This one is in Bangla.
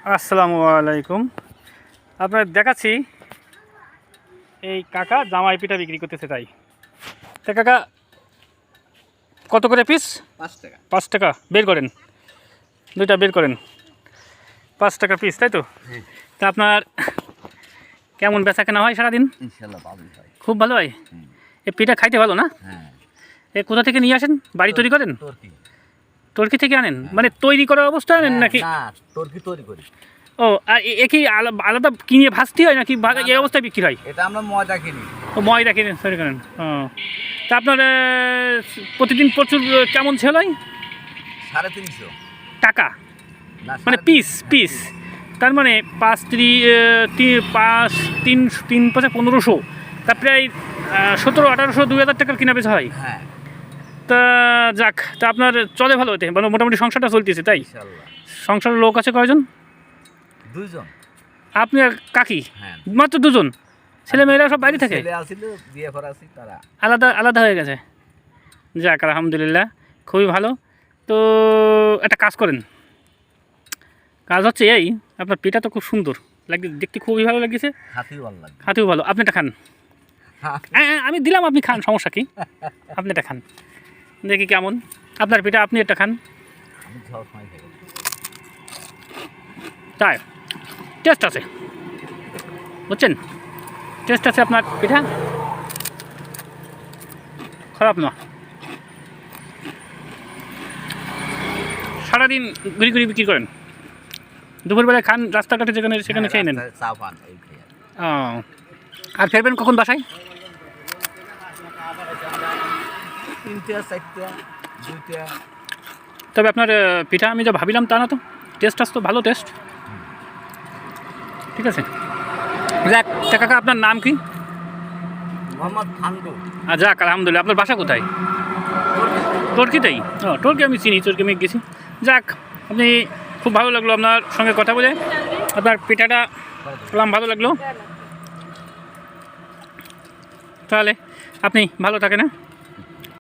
আসসালামু আলাইকুম। আপনার দেখাচ্ছি এই কাকা জামাই পিঠা বিক্রি করতেছে। তাই তা কাকা কত করে পিস? 5 টাকা। 5 টাকা বের করেন, দুইটা বের করেন। 5 টাকা পিস, তাই তো? তা আপনার কেমন বেচা কেনা হয় সারাদিন? ইনশাআল্লাহ ভালোই হয়। খুব ভালো হয়। এই পিঠা খাইতে ভালো না? হ্যাঁ। এ কোথা থেকে নিয়ে আসেন? বাড়ি তৈরি করেন? তুর্কি। তুর্কি থেকে আনেন? মানে তৈরি করা অবস্থা আনেন নাকি? না, তুর্কি তৈরি করি। ও, আর এ কি আলাদা কিনে ভাজতে হয় নাকি এই অবস্থায় বিক্রি হয়? এটা আমরা ময়দা কিনি। ও, ময়দা কিনে তৈরি করেন। ও, তা আপনার প্রতিদিন প্রচুর কেমন সেল হয়? 350 টাকা না, মানে পিস পিস, তার মানে 5 3 5 1500, তা প্রায় 1700-1800 2000 টাকার কিনা বেচা হয়। হ্যাঁ। তা যাক, তা আপনার চলে ভালো হতে মানে মোটামুটি সংসারটা চলতেছে, তাই? ইনশাআল্লাহ। সংসারের লোক আছে কয়জন? 2 জন। আপনি আর কাকি? হ্যাঁ। মাত্র 2 জন? ছেলে মেয়েরা সব বাইরে থাকে? ছেলে আছিল, বিয়ে করা আছে তারা। আলাদা আলাদা হয়ে গেছে। যাক, আলহামদুলিল্লাহ, খুবই ভালো। তো একটা কাজ করেন, কাজ হচ্ছে এই, আপনার পিঠা তো খুব সুন্দর লাগে, দেখতে খুবই ভালো লাগছে, হাতিও ভালো লাগে। খাতেও ভালো। আপনি এটা খান। হ্যাঁ, আমি দিলাম, আপনি খান, সমস্যা কি? আপনি এটা খান, দেখি কেমন আপনার পিঠা। আপনি এটা খান। আমি সব সময় খাই। তাই টেস্ট আছে, বুঝছেন? টেস্ট আছে আপনার পিঠা, খারাপ না। সারাদিন ঘুরি ঘুরি বিক্রি করেন? দুপুরবেলায় খান রাস্তাঘাটে যেখানে সেখানে খেয়ে নেন? চা পান এই খাই। ও, আর ফেরবেন কখন বাসায়? 3টা 4টা 2টা। তবে আপনার পিঠা আমি যা ভাবিলাম তা না তো, টেস্ট আসতো ভালো, টেস্ট ঠিক আছে। যাক, তা কাকা আপনার নাম কি? মোহাম্মদ ফান্ডু। যাক, আলহামদুলিল্লাহ। আপনার বাসা কোথায়? টর্কিতেই? ও, টর্কি আমি চিনি, টর্কি আমি গেছি। যাক, আপনি খুব ভালো লাগলো আপনার সঙ্গে কথা বলে। আপনার পিঠাটা পেলাম, ভালো লাগলো। তাহলে আপনি ভালো থাকেন। হ্যাঁ।